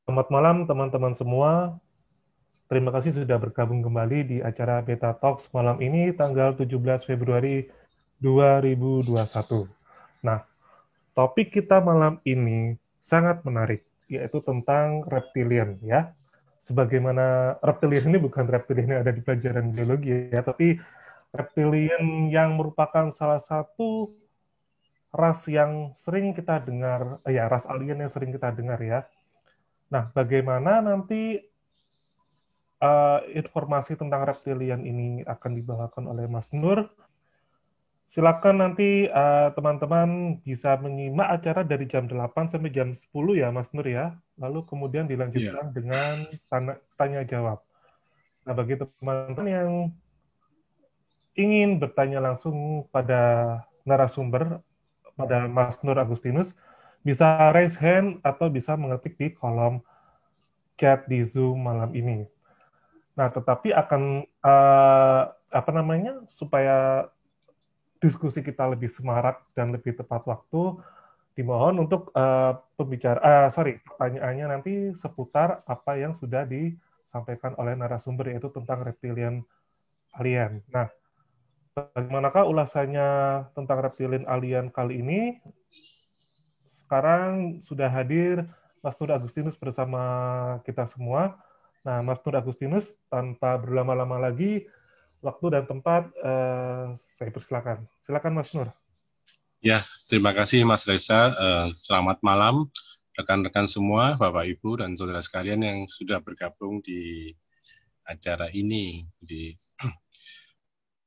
Selamat malam teman-teman semua. Terima kasih sudah bergabung kembali di acara Beta Talks malam ini tanggal 17 Februari 2021. Nah, topik kita malam ini sangat menarik, yaitu tentang reptilian ya. Sebagaimana reptilian ini bukan reptilian yang ada di pelajaran biologi ya, tapi reptilian yang merupakan salah satu ras yang sering kita dengar, ya ras alien yang sering kita dengar ya. Nah, bagaimana nanti informasi tentang reptilian ini akan dibawakan oleh Mas Nur. Silakan nanti teman-teman bisa menyimak acara dari jam 8 sampai jam 10 ya Mas Nur ya. Lalu kemudian Iya, dilanjutkan dengan tanya jawab. Nah, bagi teman-teman yang ingin bertanya langsung pada narasumber, pada Mas Nur Agustinus, bisa raise hand atau bisa mengetik di kolom chat di Zoom malam ini. Nah, tetapi akan apa namanya supaya diskusi kita lebih semarak dan lebih tepat waktu, dimohon untuk pertanyaannya nanti seputar apa yang sudah disampaikan oleh narasumber yaitu tentang reptilian alien. Nah, bagaimanakah ulasannya tentang reptilian alien kali ini? Sekarang sudah hadir Mas Nur Agustinus bersama kita semua. Nah, Mas Nur Agustinus, tanpa berlama-lama lagi, waktu dan tempat saya persilakan. Silakan Mas Nur. ya, terima kasih Mas Reza. Selamat malam rekan-rekan semua, Bapak Ibu dan saudara sekalian yang sudah bergabung di acara ini. Di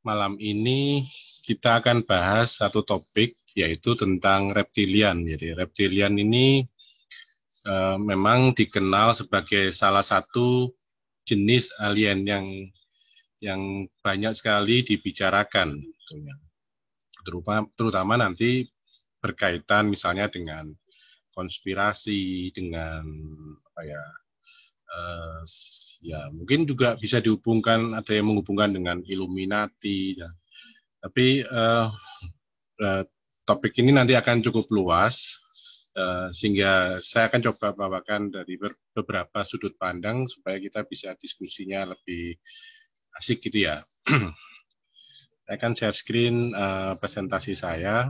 malam ini kita akan bahas satu topik yaitu tentang reptilian. Jadi reptilian ini memang dikenal sebagai salah satu jenis alien yang banyak sekali dibicarakan, terutama nanti berkaitan misalnya dengan konspirasi, dengan apa ya, eh, ya mungkin juga bisa dihubungkan, ada yang menghubungkan dengan Illuminati ya. Tapi eh, topik ini nanti akan cukup luas, sehingga saya akan coba bawakan dari beberapa sudut pandang supaya kita bisa diskusinya lebih asik gitu ya. Saya akan share screen presentasi saya.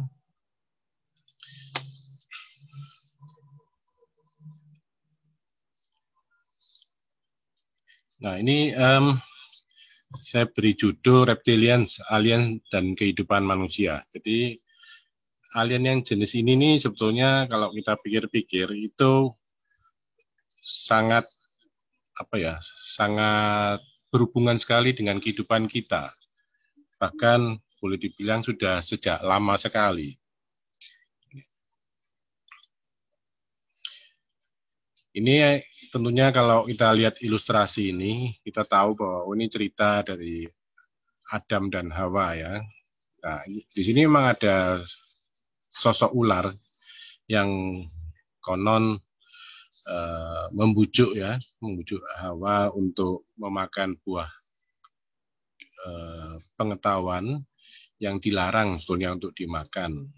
Nah, ini saya beri judul Reptilians, Alien dan Kehidupan Manusia. Jadi alien yang jenis ini nih sebetulnya kalau kita pikir-pikir itu sangat apa ya, sangat berhubungan sekali dengan kehidupan kita. Bahkan boleh dibilang sudah sejak lama sekali. Ini tentunya kalau kita lihat ilustrasi ini, kita tahu bahwa ini cerita dari Adam dan Hawa ya. Nah, di sini memang ada sosok ular yang konon membujuk Hawa untuk memakan buah pengetahuan yang dilarang sebetulnya untuk dimakan.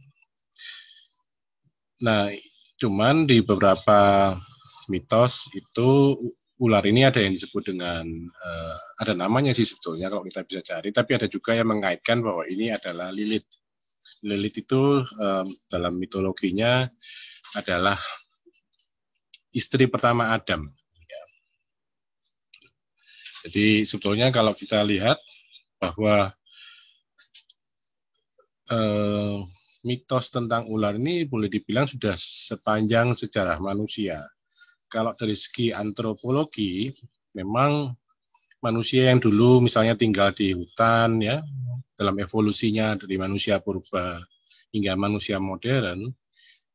Nah, cuman di beberapa mitos itu ular ini ada yang disebut dengan ada namanya sih sebetulnya kalau kita bisa cari, tapi ada juga yang mengaitkan bahwa ini adalah Lilith. Lilith itu dalam mitologinya adalah istri pertama Adam. Jadi sebetulnya kalau kita lihat bahwa eh, mitos tentang ular ini boleh dibilang sudah sepanjang sejarah manusia. Kalau dari segi antropologi, memang manusia yang dulu misalnya tinggal di hutan ya, dalam evolusinya dari manusia purba hingga manusia modern,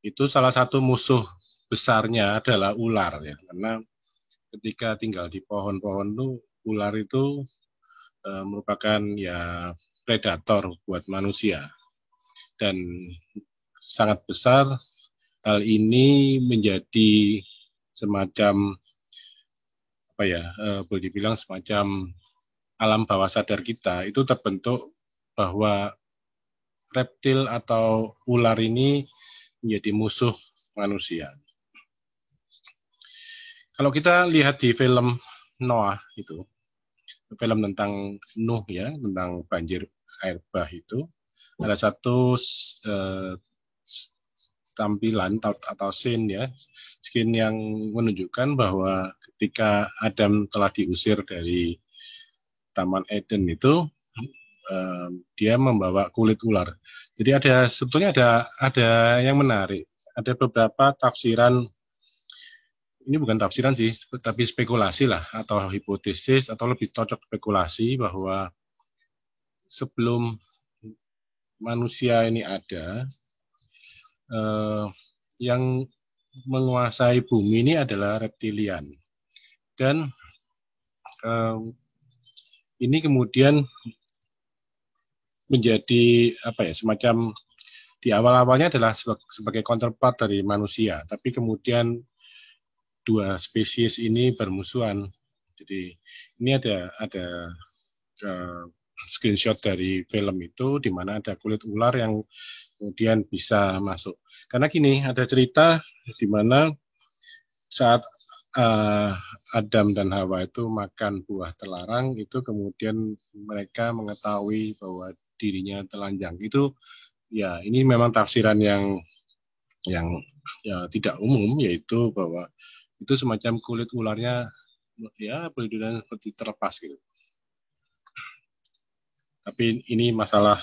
itu salah satu musuh besarnya adalah ular ya, karena ketika tinggal di pohon-pohon itu ular itu merupakan ya predator buat manusia dan sangat besar hal ini menjadi semacam apa ya boleh dibilang semacam alam bawah sadar kita itu terbentuk bahwa reptil atau ular ini menjadi musuh manusia. Kalau kita lihat di film Noah itu, film tentang Nuh ya, tentang banjir air bah itu, ada satu tampilan atau scene ya, scene yang menunjukkan bahwa ketika Adam telah diusir dari Taman Eden itu, dia membawa kulit ular. Jadi sebetulnya ada yang menarik. Ada beberapa tafsiran, ini bukan tafsiran sih, tapi spekulasi lah, atau hipotesis, atau lebih cocok spekulasi bahwa sebelum manusia ini ada, yang menguasai bumi ini adalah reptilian. Dan ini kemudian menjadi semacam di awal-awalnya adalah sebagai counterpart dari manusia, tapi kemudian dua spesies ini bermusuhan. Jadi ini ada screenshot dari film itu di mana ada kulit ular yang kemudian bisa masuk. Karena gini, ada cerita di mana saat Adam dan Hawa itu makan buah terlarang, itu kemudian mereka mengetahui bahwa dirinya telanjang. Itu ya, ini memang tafsiran yang ya tidak umum, yaitu bahwa itu semacam kulit ularnya ya boleh dibilang seperti terlepas gitu. Tapi ini masalah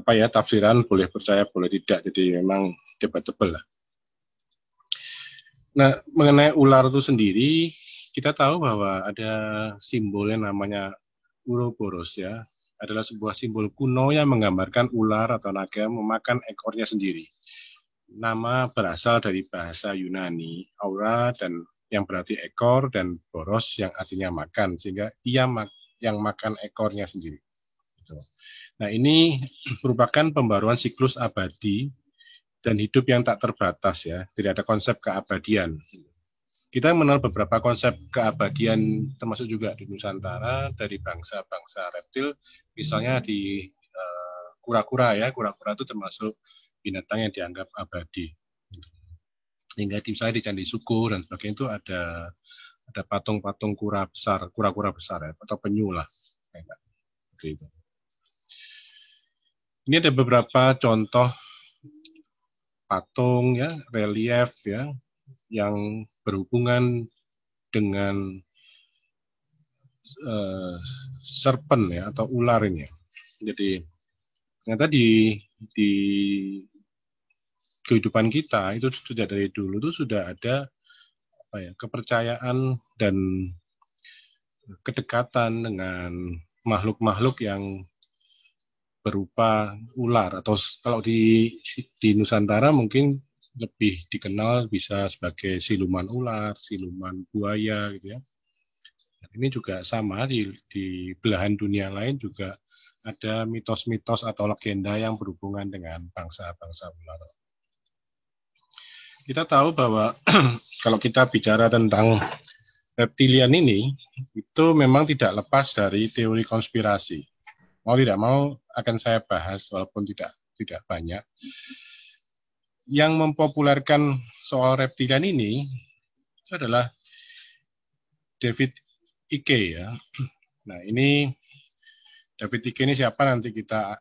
tafsiran, boleh percaya boleh tidak, jadi memang debatable lah. Nah, mengenai ular itu sendiri, kita tahu bahwa ada simbol yang namanya Ouroboros ya, adalah sebuah simbol kuno yang menggambarkan ular atau naga memakan ekornya sendiri. Nama berasal dari bahasa Yunani, aura dan yang berarti ekor, dan boros yang artinya makan, sehingga ia yang makan ekornya sendiri. Nah, ini merupakan pembaruan siklus abadi dan hidup yang tak terbatas ya, tidak ada konsep keabadian. Kita mengenal beberapa konsep keabadian termasuk juga di Nusantara dari bangsa-bangsa reptil, misalnya di kura-kura ya, kura-kura itu termasuk binatang yang dianggap abadi. Hingga misalnya di Candi Syukur dan sebagainya itu ada patung-patung kura-kura besar ya, atau penyu lah. Gitu. Ini ada beberapa contoh patung ya, relief ya, yang berhubungan dengan serpent ya, atau ular ini. Jadi ternyata di kehidupan kita itu sudah dari dulu tuh sudah ada kepercayaan dan kedekatan dengan makhluk-makhluk yang berupa ular, atau kalau di Nusantara mungkin lebih dikenal bisa sebagai siluman ular, siluman buaya gitu ya. Ini juga sama di belahan dunia lain juga ada mitos-mitos atau legenda yang berhubungan dengan bangsa-bangsa ular. Kita tahu bahwa kalau kita bicara tentang reptilian ini, itu memang tidak lepas dari teori konspirasi. Mau tidak mau akan saya bahas walaupun tidak banyak. Yang mempopulerkan soal reptilian ini adalah David Icke ya. Nah, ini David Icke ini siapa, nanti kita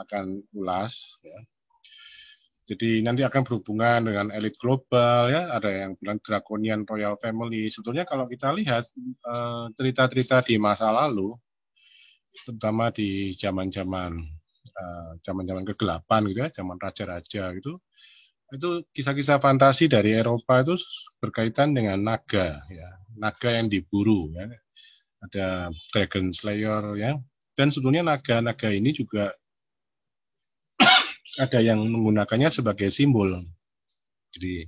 akan ulas ya. Jadi nanti akan berhubungan dengan elit global ya, ada yang bilang draconian royal family. Sebetulnya kalau kita lihat cerita-cerita di masa lalu, terutama di zaman-zaman kegelapan gitu ya, zaman raja-raja gitu, itu kisah-kisah fantasi dari Eropa itu berkaitan dengan naga ya, naga yang diburu ya, ada Dragon Slayer ya, dan sebetulnya naga-naga ini juga ada yang menggunakannya sebagai simbol, jadi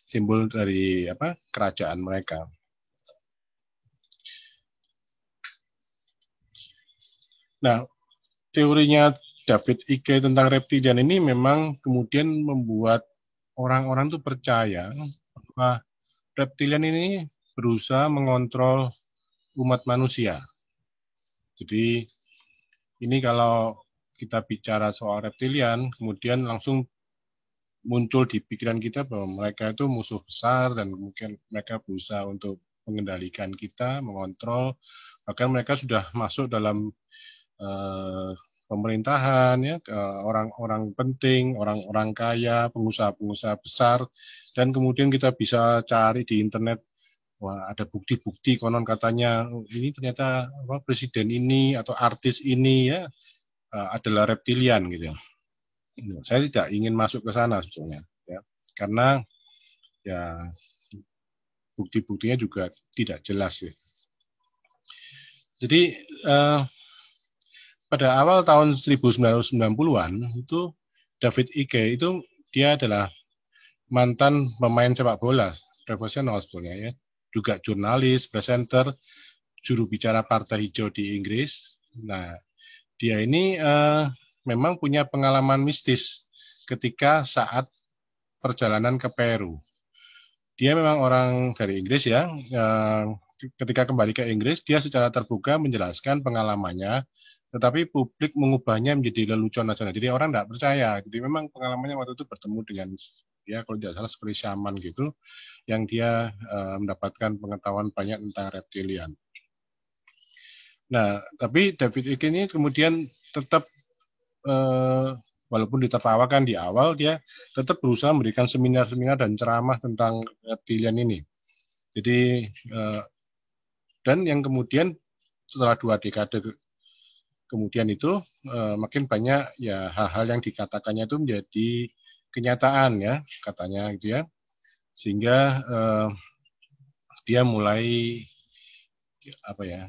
simbol dari kerajaan mereka. Nah, teorinya David Icke tentang reptilian ini memang kemudian membuat orang-orang tuh percaya bahwa reptilian ini berusaha mengontrol umat manusia. Jadi ini kalau kita bicara soal reptilian, kemudian langsung muncul di pikiran kita bahwa mereka itu musuh besar dan mungkin mereka berusaha untuk mengendalikan kita, mengontrol, bahkan mereka sudah masuk dalam pemerintahan, ya, orang-orang penting, orang-orang kaya, pengusaha-pengusaha besar, dan kemudian kita bisa cari di internet, wah ada bukti-bukti konon katanya ini ternyata presiden ini atau artis ini ya adalah reptilian gitu ya. Saya tidak ingin masuk ke sana sebetulnya, ya, karena ya bukti-buktinya juga tidak jelas ya. Jadi pada awal tahun 1990-an itu David Icke itu dia adalah mantan pemain sepak bola profesional sebetulnya ya, juga jurnalis, presenter, juru bicara Partai Hijau di Inggris. Nah, dia ini memang punya pengalaman mistis ketika saat perjalanan ke Peru. Dia memang orang dari Inggris ya. Ketika kembali ke Inggris, dia secara terbuka menjelaskan pengalamannya, tetapi publik mengubahnya menjadi lelucon aja. Jadi orang tidak percaya. Jadi memang pengalamannya waktu itu bertemu dengan, ya kalau tidak salah seperti shaman gitu, yang dia mendapatkan pengetahuan banyak tentang reptilian. Nah, tapi David Icke ini kemudian tetap walaupun ditertawakan di awal, dia tetap berusaha memberikan seminar-seminar dan ceramah tentang reptilian ini. Jadi dan yang kemudian setelah 2 dekade kemudian itu makin banyak ya hal-hal yang dikatakannya itu menjadi kenyataan ya katanya gitu ya, sehingga dia mulai apa ya,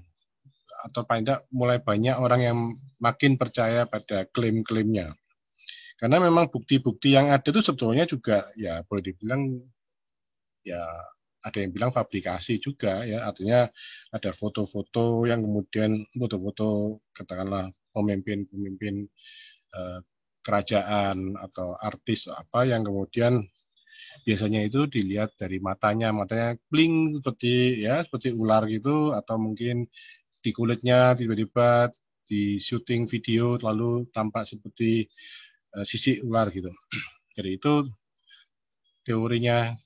atau paling tidak mulai banyak orang yang makin percaya pada klaim-klaimnya. Karena memang bukti-bukti yang ada itu sebetulnya juga ya boleh dibilang ya ada yang bilang fabrikasi juga ya, artinya ada foto-foto yang kemudian foto-foto katakanlah pemimpin-pemimpin kerajaan atau artis apa yang kemudian biasanya itu dilihat dari matanya bling seperti ular gitu, atau mungkin di kulitnya tiba-tiba di syuting video lalu tampak seperti sisik ular gitu. Jadi itu teorinya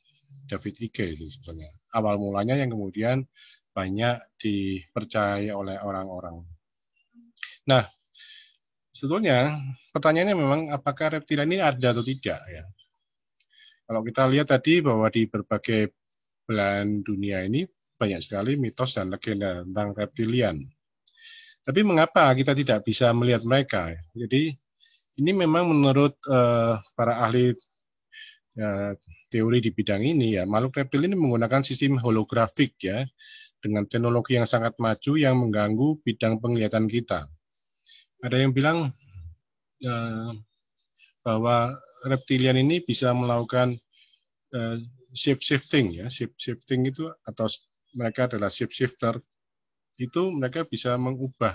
David Icke itu sebenarnya. Awal mulanya yang kemudian banyak dipercaya oleh orang-orang. Nah, sebetulnya pertanyaannya memang apakah reptilian ini ada atau tidak ya. Kalau kita lihat tadi bahwa di berbagai belahan dunia ini banyak sekali mitos dan legenda tentang reptilian. Tapi mengapa kita tidak bisa melihat mereka? Jadi ini memang menurut para ahli teori di bidang ini ya, makhluk reptil ini menggunakan sistem holografik ya, dengan teknologi yang sangat maju yang mengganggu bidang penglihatan kita. Ada yang bilang bahwa reptilian ini bisa melakukan shape-shifting ya, shape-shifting itu atau mereka adalah shape-shifter, itu mereka bisa mengubah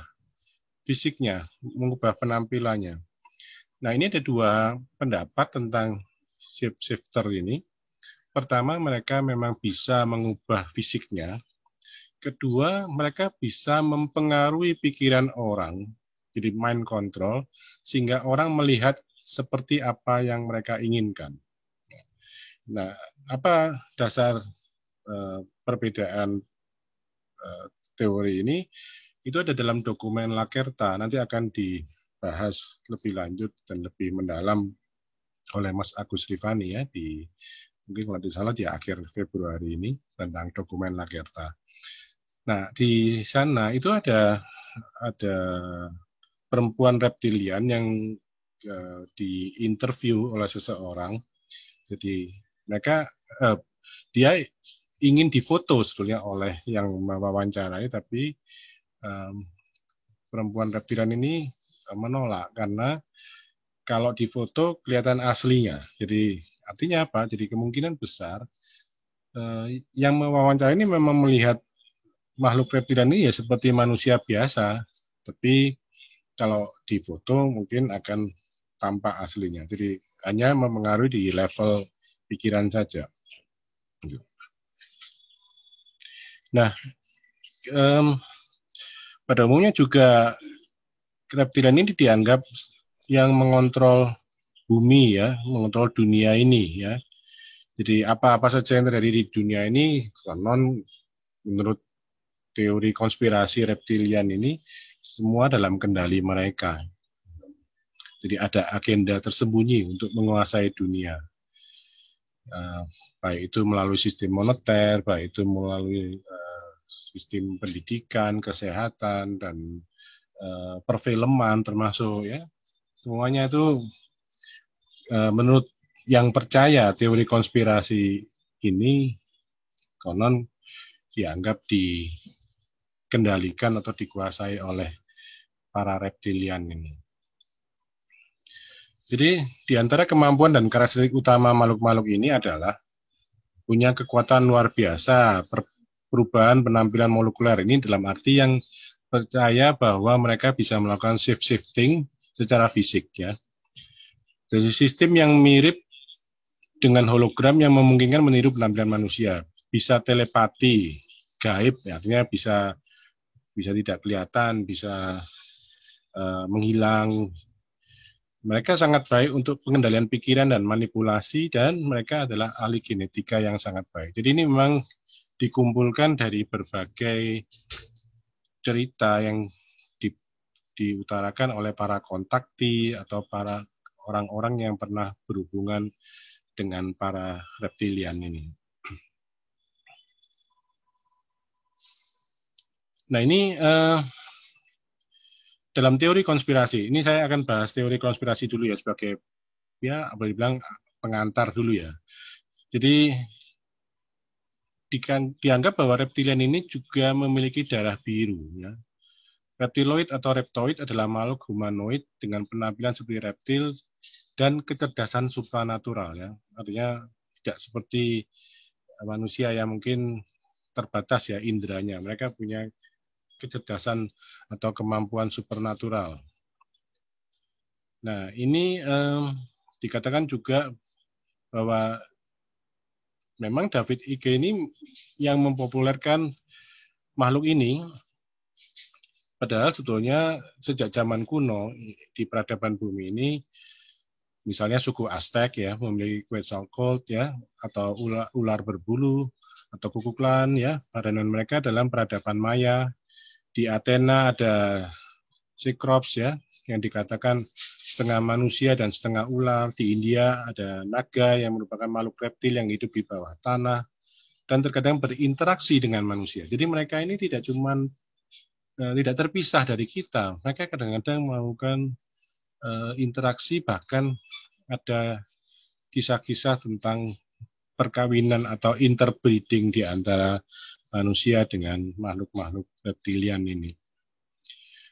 fisiknya, mengubah penampilannya. Nah, ini ada 2 pendapat tentang shape-shifter ini. Pertama, mereka memang bisa mengubah fisiknya. Kedua, mereka bisa mempengaruhi pikiran orang, jadi mind control, sehingga orang melihat seperti apa yang mereka inginkan. Nah, apa dasar perbedaan teori ini? Itu ada dalam dokumen Lacerta, nanti akan dibahas lebih lanjut dan lebih mendalam oleh Mas Agus Rifani ya, mungkin kalau tidak salah di akhir Februari ini, tentang dokumen Lacerta. Nah, di sana itu ada perempuan reptilian yang diinterview oleh seseorang. Jadi mereka dia ingin difoto sebetulnya oleh yang mewawancarai, tapi perempuan reptilian ini menolak karena kalau difoto kelihatan aslinya. Jadi artinya apa? Jadi kemungkinan besar yang mewawancarai ini memang melihat makhluk reptilian ini ya seperti manusia biasa, tapi kalau difoto mungkin akan tampak aslinya. Jadi hanya mempengaruhi di level pikiran saja. Nah, pada umumnya juga reptilian ini dianggap yang mengontrol bumi ya, mengontrol dunia ini ya. Jadi apa-apa saja yang terjadi di dunia ini, konon menurut teori konspirasi reptilian ini semua dalam kendali mereka. Jadi ada agenda tersembunyi untuk menguasai dunia. Baik itu melalui sistem moneter, baik itu melalui sistem pendidikan, kesehatan, dan perfilman termasuk ya. Semuanya itu menurut yang percaya teori konspirasi ini konon dianggap dikendalikan atau dikuasai oleh para reptilian ini. Jadi di antara kemampuan dan karakteristik utama makhluk-makhluk ini adalah punya kekuatan luar biasa, perubahan penampilan molekuler ini dalam arti yang percaya bahwa mereka bisa melakukan shift-shifting secara fisik ya. Jadi sistem yang mirip dengan hologram yang memungkinkan meniru penampilan manusia, bisa telepati, gaib, artinya bisa tidak kelihatan, bisa menghilang. Mereka sangat baik untuk pengendalian pikiran dan manipulasi, dan mereka adalah ahli genetika yang sangat baik. Jadi ini memang dikumpulkan dari berbagai cerita yang diutarakan oleh para kontakti atau para orang-orang yang pernah berhubungan dengan para reptilian ini. Nah ini dalam teori konspirasi, ini saya akan bahas teori konspirasi dulu ya sebagai ya boleh dibilang pengantar dulu ya. Jadi dianggap bahwa reptilian ini juga memiliki darah biru ya. Reptiloid atau reptoid adalah makhluk humanoid dengan penampilan seperti reptil dan kecerdasan supranatural ya. Artinya tidak seperti manusia yang mungkin terbatas ya inderanya. Mereka punya kecerdasan atau kemampuan supernatural. Nah, ini dikatakan juga bahwa memang David Icke ini yang mempopulerkan makhluk ini, padahal sebetulnya sejak zaman kuno di peradaban bumi ini, misalnya suku Aztec ya memiliki Quetzalcoatl ya, atau ular berbulu atau kukuklan ya, padanan mereka dalam peradaban Maya. Di Athena ada Cyclops ya, yang dikatakan setengah manusia dan setengah ular. Di India ada naga yang merupakan makhluk reptil yang hidup di bawah tanah dan terkadang berinteraksi dengan manusia. Jadi mereka ini tidak tidak terpisah dari kita. Mereka kadang-kadang melakukan interaksi, bahkan ada kisah-kisah tentang perkawinan atau interbreeding di antara manusia dengan makhluk-makhluk reptilian ini.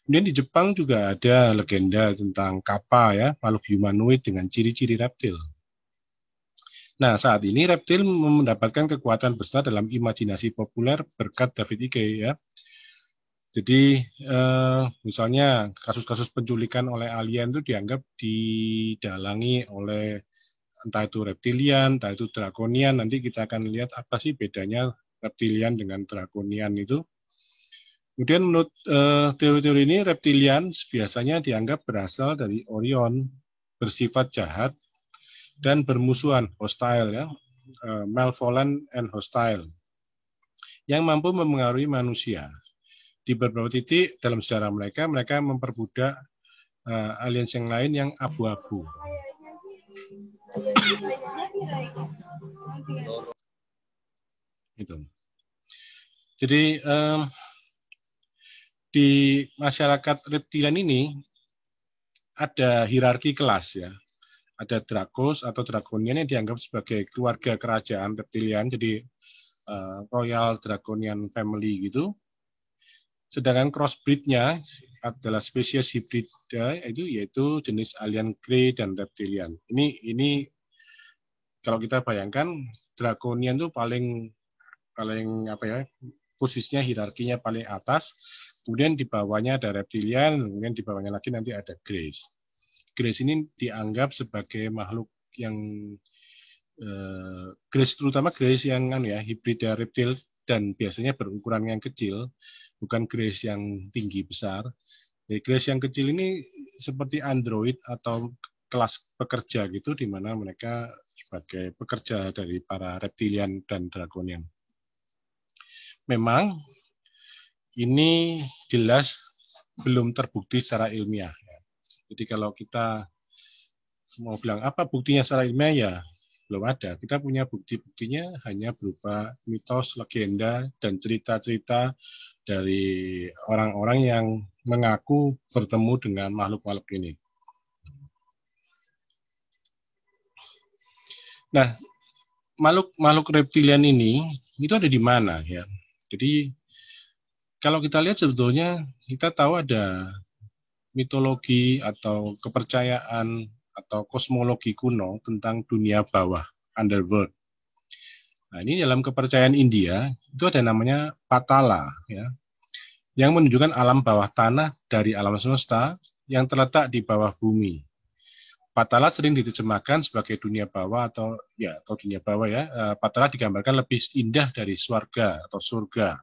Kemudian di Jepang juga ada legenda tentang kappa ya, makhluk humanoid dengan ciri-ciri reptil. Nah, saat ini reptil mendapatkan kekuatan besar dalam imajinasi populer berkat David Icke ya. Jadi misalnya kasus-kasus penculikan oleh alien itu dianggap didalangi oleh entah itu reptilian, entah itu draconian. Nanti kita akan lihat apa sih bedanya reptilian dengan draconian itu. Kemudian menurut teori-teori ini, reptilian biasanya dianggap berasal dari Orion, bersifat jahat, dan bermusuhan, hostile, ya, malevolent and hostile, yang mampu mempengaruhi manusia. Di beberapa titik dalam sejarah mereka memperbudak aliens yang lain yang abu-abu. Gitu. Jadi di masyarakat reptilian ini ada hierarki kelas ya. Ada Dracos atau Draconian yang dianggap sebagai keluarga kerajaan reptilian, jadi Royal Draconian Family gitu. Sedangkan crossbreed-nya adalah spesies hibrida yaitu jenis alien grey dan reptilian. Ini kalau kita bayangkan Draconian itu paling apa ya, posisinya hierarkinya paling atas. Kemudian di bawahnya ada reptilian, kemudian di bawahnya lagi nanti ada Greys. Greys ini dianggap sebagai makhluk yang Greys, terutama Greys yang hibrida reptil dan biasanya berukuran yang kecil, bukan Greys yang tinggi besar. Jadi Greys yang kecil ini seperti android atau kelas pekerja gitu, di mana mereka sebagai pekerja dari para reptilian dan draconian. Memang ini jelas belum terbukti secara ilmiah. Jadi kalau kita mau bilang apa buktinya secara ilmiah, ya belum ada. Kita punya bukti-buktinya hanya berupa mitos, legenda, dan cerita-cerita dari orang-orang yang mengaku bertemu dengan makhluk-makhluk ini. Nah, makhluk reptilian ini itu ada di mana ya? Jadi kalau kita lihat sebetulnya kita tahu ada mitologi atau kepercayaan atau kosmologi kuno tentang dunia bawah, underworld. Nah, ini dalam kepercayaan India itu ada namanya Patala ya, yang menunjukkan alam bawah tanah dari alam semesta yang terletak di bawah bumi. Patala sering diterjemahkan sebagai dunia bawah atau dunia bawah ya. Patala digambarkan lebih indah dari swarga atau surga.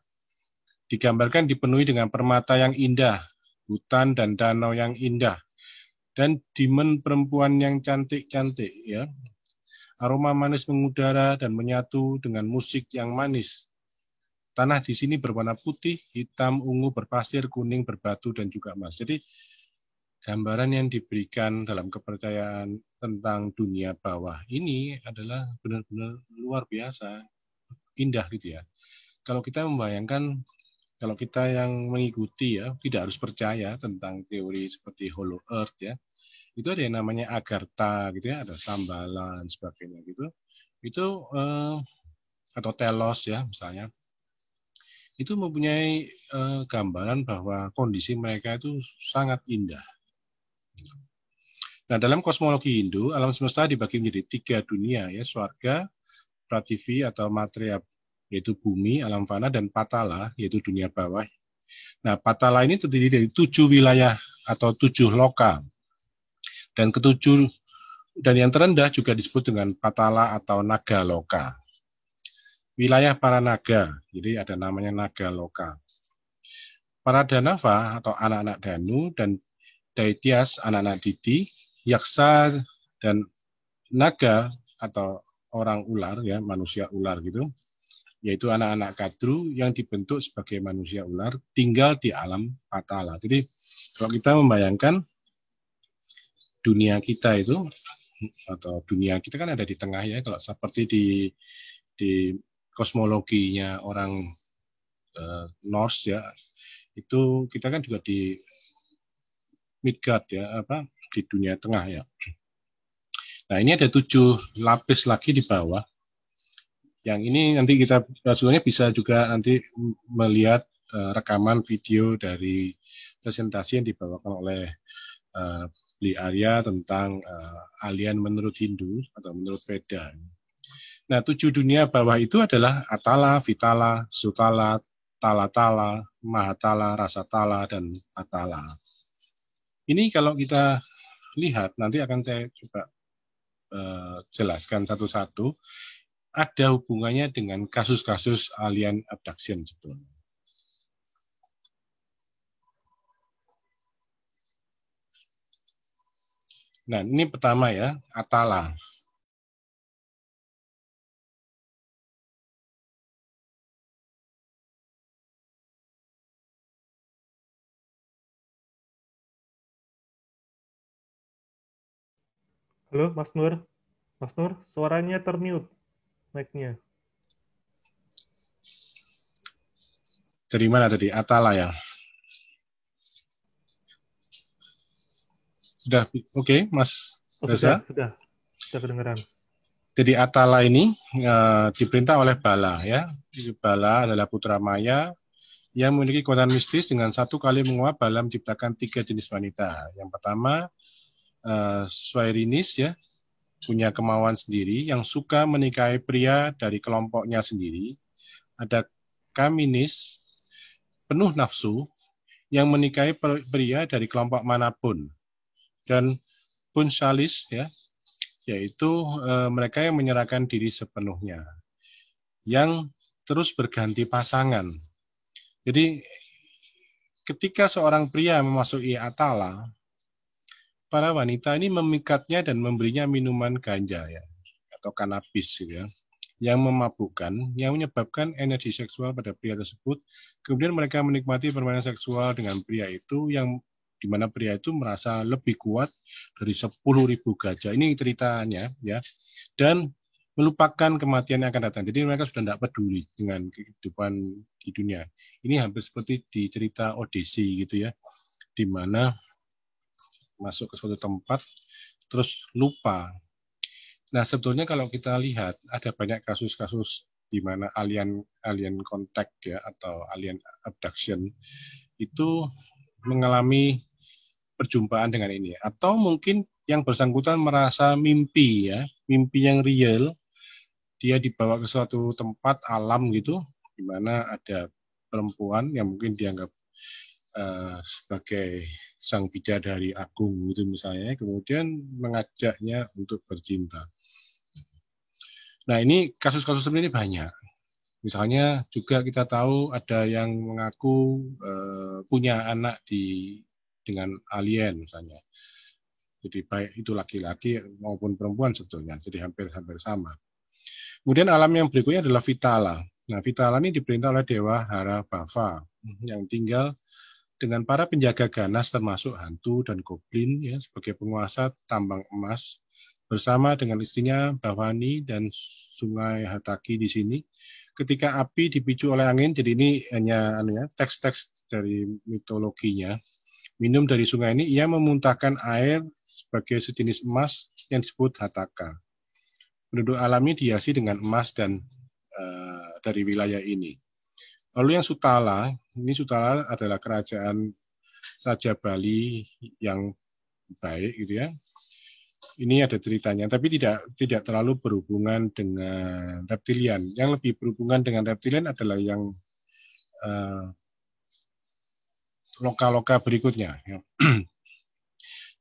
Digambarkan dipenuhi dengan permata yang indah, hutan dan danau yang indah, dan dimen perempuan yang cantik-cantik ya. Aroma manis mengudara dan menyatu dengan musik yang manis. Tanah di sini berwarna putih, hitam, ungu, berpasir, kuning, berbatu, dan juga emas. Jadi gambaran yang diberikan dalam kepercayaan tentang dunia bawah ini adalah benar-benar luar biasa, indah gitu ya. Kalau kita membayangkan, kalau kita yang mengikuti ya, tidak harus percaya tentang teori seperti Hollow Earth ya, itu ada yang namanya Agartha gitu ya, ada Sambalan sebagainya gitu. Itu atau Telos ya misalnya, itu mempunyai gambaran bahwa kondisi mereka itu sangat indah. Nah, dalam kosmologi Hindu, alam semesta dibagi menjadi 3 dunia ya, swarga, prathivi atau materia yaitu bumi, alam fana, dan patala yaitu dunia bawah. Nah, patala ini terdiri dari 7 wilayah atau 7 loka. Dan ketujuh dan yang terendah juga disebut dengan patala atau naga loka. Wilayah para naga, jadi ada namanya naga loka. Para danava atau anak-anak danu dan daitias anak-anak diti, yaksa dan naga atau orang ular ya, manusia ular gitu, yaitu anak-anak kadru yang dibentuk sebagai manusia ular tinggal di alam patala. Jadi kalau kita membayangkan dunia kita itu atau dunia kita kan ada di tengah ya, kalau seperti di kosmologinya orang Norse ya, itu kita kan juga di Midgard ya, apa di dunia tengah ya. Nah, ini ada 7 lapis lagi di bawah. Yang ini nanti kita sebetulnya bisa juga nanti melihat rekaman video dari presentasi yang dibawakan oleh Bli Arya tentang alien menurut Hindu atau menurut Veda. Nah, 7 dunia bawah itu adalah Atala, Vitala, Sutala, Talatala, Mahatala, Rasatala, dan Atala. Ini kalau kita lihat, nanti akan saya coba jelaskan satu-satu, ada hubungannya dengan kasus-kasus alien abduction sebetulnya. Nah, ini pertama ya, Atala. Halo, Mas Nur. Mas Nur, suaranya termute mic-nya. Dari mana tadi? Atala ya. Sudah oke, Mas Oh, Reza? sudah kedengeran. Jadi Atala ini diperintah oleh Bala ya. Bala adalah putra Maya yang memiliki kekuatan mistis. Dengan 1 kali menguap, Bala menciptakan 3 jenis wanita. Yang pertama Swairinis ya, punya kemauan sendiri yang suka menikahi pria dari kelompoknya sendiri. Ada Kaminis, penuh nafsu, yang menikahi pria dari kelompok manapun. Dan Punsalis ya, yaitu mereka yang menyerahkan diri sepenuhnya, yang terus berganti pasangan. Jadi ketika seorang pria memasuki Atala, para wanita ini memikatnya dan memberinya minuman ganja ya, atau kanabis gitu ya, yang memabukkan, yang menyebabkan energi seksual pada pria tersebut. Kemudian mereka menikmati permainan seksual dengan pria itu, yang di mana pria itu merasa lebih kuat dari 10.000 gajah. Ini ceritanya ya. Dan melupakan kematian yang akan datang. Jadi mereka sudah tidak peduli dengan kehidupan di dunia. Ini hampir seperti di cerita Odyssey gitu ya, di mana masuk ke suatu tempat terus lupa. Nah, sebetulnya kalau kita lihat ada banyak kasus-kasus di mana alien contact ya, atau alien abduction itu mengalami perjumpaan dengan ini, atau mungkin yang bersangkutan merasa mimpi ya, mimpi yang real, dia dibawa ke suatu tempat alam gitu, di mana ada perempuan yang mungkin dianggap sebagai sang bidadari agung gitu misalnya, kemudian mengajaknya untuk bercinta. Nah, ini kasus-kasus seperti ini banyak. Misalnya juga kita tahu ada yang mengaku punya anak dengan alien misalnya. Jadi baik itu laki-laki maupun perempuan sebetulnya, jadi hampir sama. Kemudian alam yang berikutnya adalah Vitala. Nah, Vitala ini diperintah oleh Dewa Hara Bava yang tinggal dengan para penjaga ganas termasuk hantu dan goblin ya, sebagai penguasa tambang emas bersama dengan istrinya Bhavani dan sungai Hataki di sini. Ketika api dipicu oleh angin, jadi ini hanya teks-teks dari mitologinya. Minum dari sungai ini, ia memuntahkan air sebagai sejenis emas yang disebut Hataka. Penduduk alami dihiasi dengan emas dan dari wilayah ini. Lalu yang Sutala, ini Sutala adalah kerajaan Raja Bali yang baik gitu ya. Ini ada ceritanya, tapi tidak terlalu berhubungan dengan reptilian. Yang lebih berhubungan dengan reptilian adalah yang loka-loka berikutnya.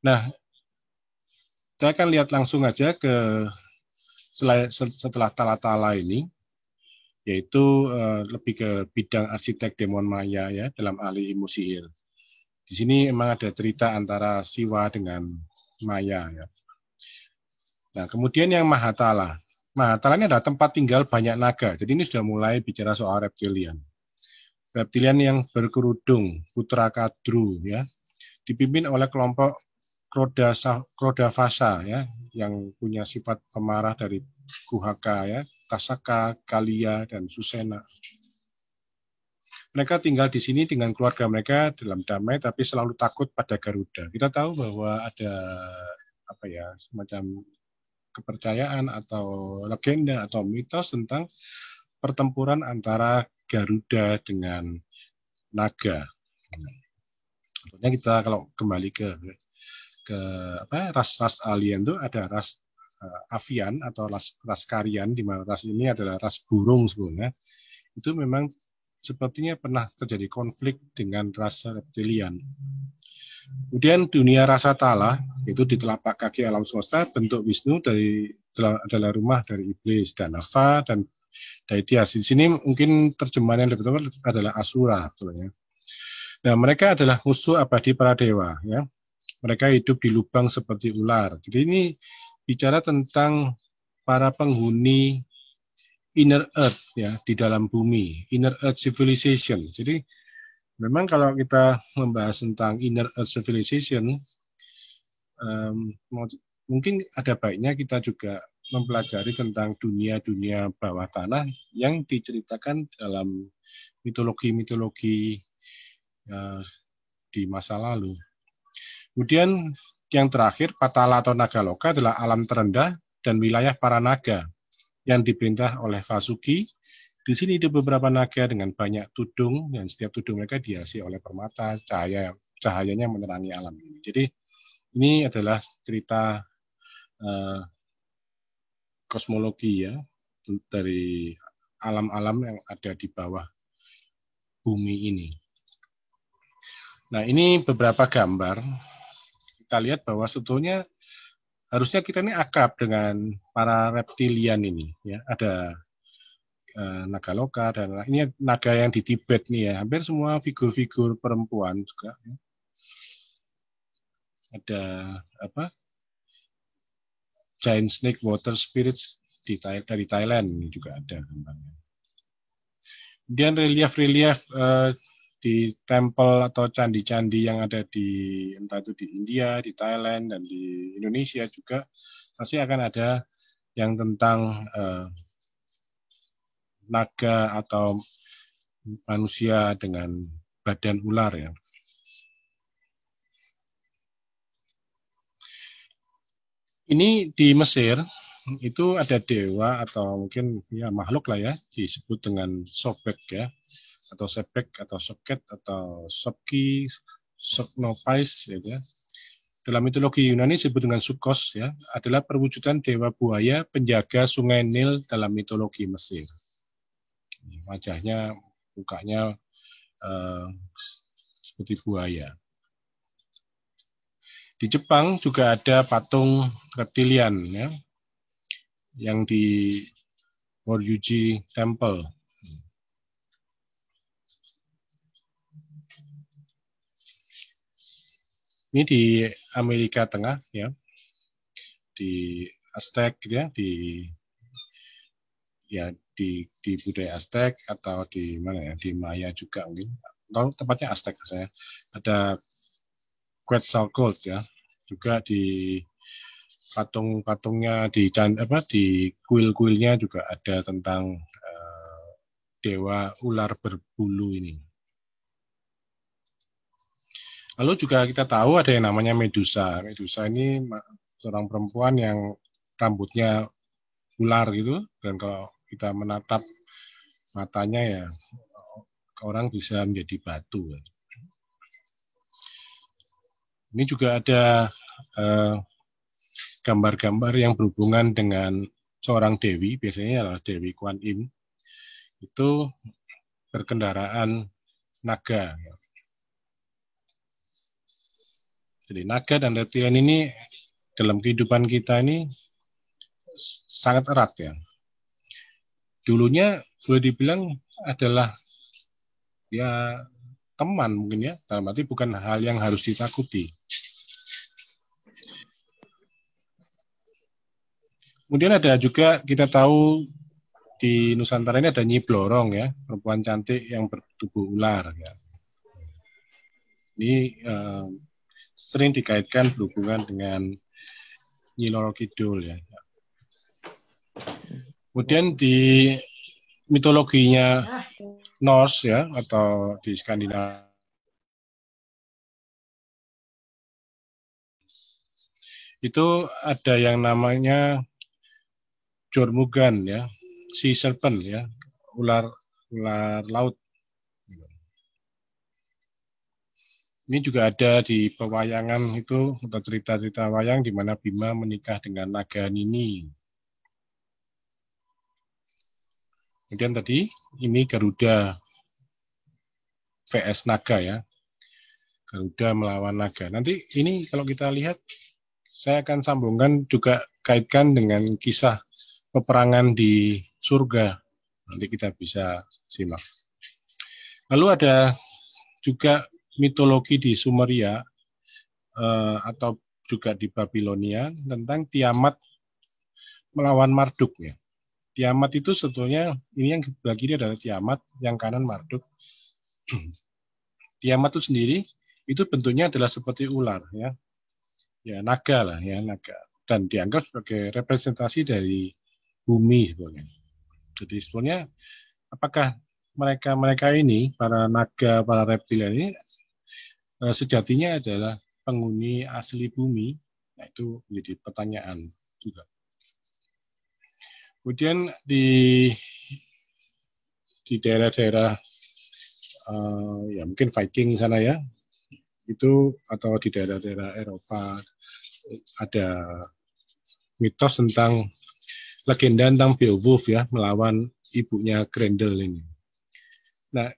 Nah, saya akan lihat langsung aja ke setelah Tala-Tala ini, yaitu lebih ke bidang arsitek Demon Maya ya, dalam ahli ilmu sihir. Di sini memang ada cerita antara Siwa dengan Maya ya. Nah, kemudian yang Mahatala. Mahatala ini adalah tempat tinggal banyak naga. Jadi ini sudah mulai bicara soal reptilian. Reptilian yang berkerudung, Putra Kadru ya, dipimpin oleh kelompok Krodavasa ya, yang punya sifat pemarah dari Kuhaka ya, Tasaka, Kalia, dan Susena. Mereka tinggal di sini dengan keluarga mereka dalam damai, tapi selalu takut pada Garuda. Kita tahu bahwa ada semacam kepercayaan atau legenda atau mitos tentang pertempuran antara Garuda dengan naga. Contohnya kita kalau kembali ke ras-ras alien itu ada ras avian atau ras karian, di mana ras ini adalah ras burung sebenarnya. Itu memang sepertinya pernah terjadi konflik dengan ras reptilian. Kemudian dunia rasa Tala, itu di telapak kaki alam semesta, bentuk Wisnu adalah rumah dari iblis dan Nava dan Daityas. Di sini mungkin terjemahan yang lebih tepat adalah Asura sebenarnya. Nah, mereka adalah musuh abadi para dewa ya. Mereka hidup di lubang seperti ular. Jadi ini bicara tentang para penghuni inner earth ya, di dalam bumi, inner earth civilization. Jadi memang kalau kita membahas tentang inner earth civilization, mungkin ada baiknya kita juga mempelajari tentang dunia-dunia bawah tanah yang diceritakan dalam mitologi-mitologi di masa lalu. Kemudian yang terakhir, Patala atau Nagaloka adalah alam terendah dan wilayah para naga yang diperintah oleh Vasuki. Di sini ada beberapa naga dengan banyak tudung, dan setiap tudung mereka dihiasi oleh permata, cahayanya menerangi alam ini. Jadi ini adalah cerita kosmologi ya, dari alam-alam yang ada di bawah bumi ini. Nah, ini beberapa gambar. Kita lihat bahwa sebetulnya harusnya kita ini akrab dengan para reptilian ini ya. Ada Nagaloka dan ini naga yang di Tibet nih ya. Hampir semua figur-figur perempuan juga. ada apa? Giant snake water spirits dari Thailand ini juga ada gambarnya. Kemudian relief-relief di tempel atau candi-candi yang ada di entah itu di India, di Thailand dan di Indonesia juga pasti akan ada yang tentang naga atau manusia dengan badan ular ya. Ini di Mesir itu ada dewa atau mungkin ya makhluk lah ya, disebut dengan Sobek ya, atau Sepek atau Soket atau Sopki, Soknopais gitu ya. Dalam mitologi Yunani disebut dengan Sukos ya, adalah perwujudan dewa buaya penjaga sungai Nil dalam mitologi Mesir. Wajahnya, mukanya seperti buaya. Di Jepang juga ada patung reptilian ya, yang di Horyuji Temple. Ini di Amerika Tengah ya, di Aztec gitu ya, di budaya Aztec atau di mana ya, di Maya juga mungkin, atau tempatnya Aztec saya. Ada Quetzalcoatl ya, juga di patung-patungnya di kuil-kuilnya juga ada tentang dewa ular berbulu ini. Lalu juga kita tahu ada yang namanya Medusa. Medusa ini seorang perempuan yang rambutnya ular gitu, dan kalau kita menatap matanya ya orang bisa menjadi batu. Ini juga ada gambar-gambar yang berhubungan dengan seorang dewi, biasanya adalah Dewi Kuan Im, itu berkendaraan naga. Jadi naga dan reptilian ini dalam kehidupan kita ini sangat erat ya. Dulunya boleh dibilang adalah ya teman mungkin ya, dalam arti bukan hal yang harus ditakuti. Kemudian ada juga kita tahu di Nusantara ini ada Nyi Blorong ya, perempuan cantik yang bertubuh ular ya. Ini sering dikaitkan berhubungan dengan Nyi Loro Kidul ya. Kemudian di mitologinya Norse ya, atau di Skandinavia itu ada yang namanya Jormungand ya, sea serpent ya, ular laut. Ini juga ada di pewayangan itu, atau cerita-cerita wayang di mana Bima menikah dengan naga Nini. Kemudian tadi ini Garuda vs Naga ya. Garuda melawan naga. Nanti ini kalau kita lihat, saya akan sambungkan juga kaitkan dengan kisah peperangan di surga. Nanti kita bisa simak. Lalu ada juga mitologi di Sumeria atau juga di Babilonia tentang Tiamat melawan Marduk ya. Tiamat itu sebetulnya ini yang sebelah kiri adalah Tiamat, yang kanan Marduk. Tiamat itu sendiri itu bentuknya adalah seperti ular ya. Ya naga lah ya, naga, dan dianggap sebagai representasi dari bumi sebetulnya. Jadi sebetulnya apakah mereka ini para naga, para reptilian ini sejatinya adalah penghuni asli bumi? Nah, itu menjadi pertanyaan juga. Kemudian di daerah-daerah ya mungkin Viking sana ya, itu atau di daerah-daerah Eropa ada mitos tentang legenda tentang Beowulf ya, melawan ibunya Grendel ini. Nah,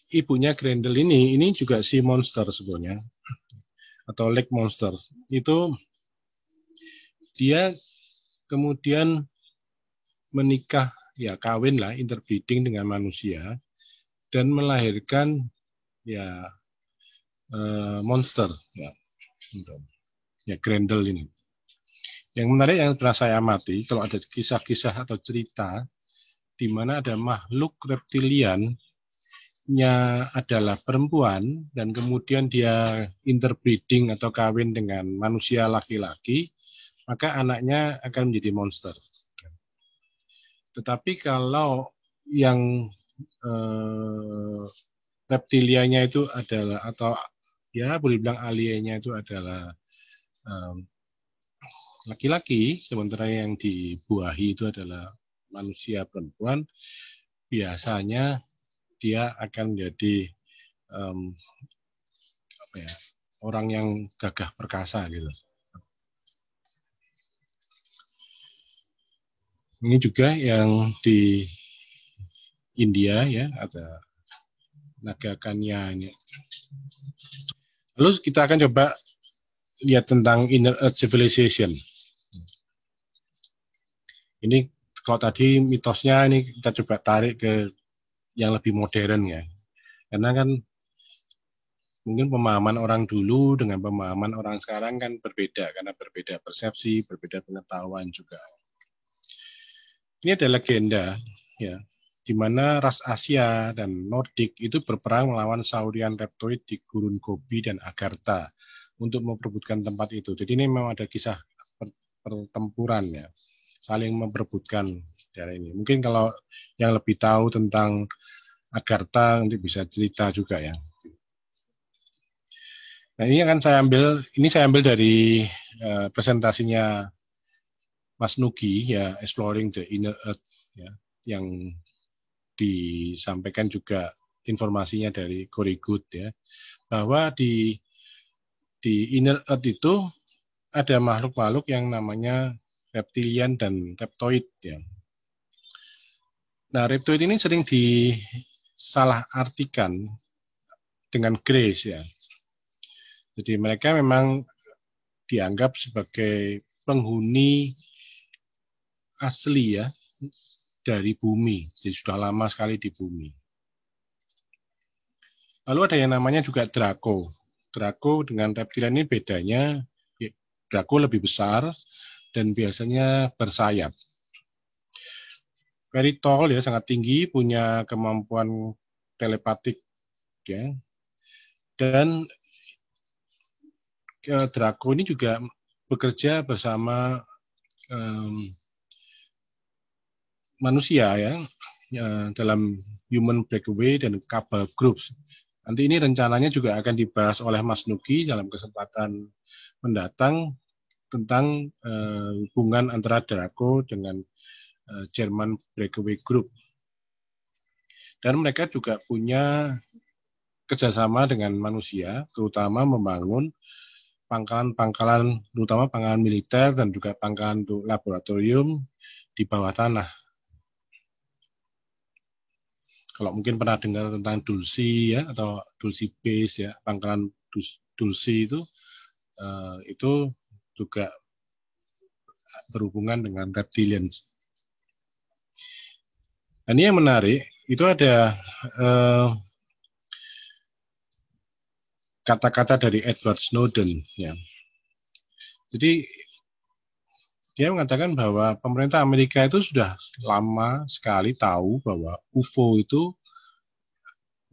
ibunya Grendel ini juga sea monster sebenarnya, atau lake monster. Itu dia kemudian menikah, ya kawin lah, interbreeding dengan manusia, dan melahirkan ya monster ya. Ya, Grendel ini. Yang menarik yang pernah saya amati, kalau ada kisah-kisah atau cerita di mana ada makhluk reptiliannya adalah perempuan dan kemudian dia interbreeding atau kawin dengan manusia laki-laki, maka anaknya akan menjadi monster. Tetapi kalau yang reptilianya itu adalah, atau ya boleh bilang aliennya itu adalah laki-laki, sementara yang dibuahi itu adalah manusia perempuan, biasanya dia akan menjadi orang yang gagah perkasa gitu. Ini juga yang di India ya, ada naga kanya ini. Lalu kita akan coba lihat tentang Inner Earth Civilization. Ini kalau tadi mitosnya, ini kita coba tarik ke yang lebih modern ya. Karena kan mungkin pemahaman orang dulu dengan pemahaman orang sekarang kan berbeda, karena berbeda persepsi, berbeda pengetahuan juga. Ini ada legenda ya, di mana ras Asia dan Nordik itu berperang melawan saurian reptoid di Gurun Gobi dan Agartha untuk memperebutkan tempat itu. Jadi ini memang ada kisah pertempuran ya, saling memperebutkan daerah ini. Mungkin kalau yang lebih tahu tentang Agartha nanti bisa cerita juga ya. Nah ini akan saya ambil dari presentasinya Mas Nugi ya, Exploring the Inner Earth ya, yang disampaikan juga informasinya dari Corey Good ya, bahwa di Inner Earth itu ada makhluk-makhluk yang namanya reptilian dan reptoid ya. Nah, reptoid ini sering disalahartikan dengan grace ya. Jadi mereka memang dianggap sebagai penghuni asli ya dari bumi. Jadi sudah lama sekali di bumi. Lalu ada yang namanya juga Draco. Draco dengan reptilian ini bedanya, Draco lebih besar dan biasanya bersayap. Very tall ya, sangat tinggi, punya kemampuan telepatik ya. Dan Draco ini juga bekerja bersama manusia ya, dalam Human Breakaway dan Cabal Groups. Nanti ini rencananya juga akan dibahas oleh Mas Nugi dalam kesempatan mendatang tentang hubungan antara Draco dengan German Breakaway Group. Dan mereka juga punya kerjasama dengan manusia, terutama membangun pangkalan-pangkalan, terutama pangkalan militer dan juga pangkalan untuk laboratorium di bawah tanah. Kalau mungkin pernah dengar tentang Dulci ya, atau Dulci Base ya, pangkalan Dulci itu juga berhubungan dengan reptilians. Dan ini yang menarik, itu ada kata-kata dari Edward Snowden ya. Jadi dia mengatakan bahwa pemerintah Amerika itu sudah lama sekali tahu bahwa UFO itu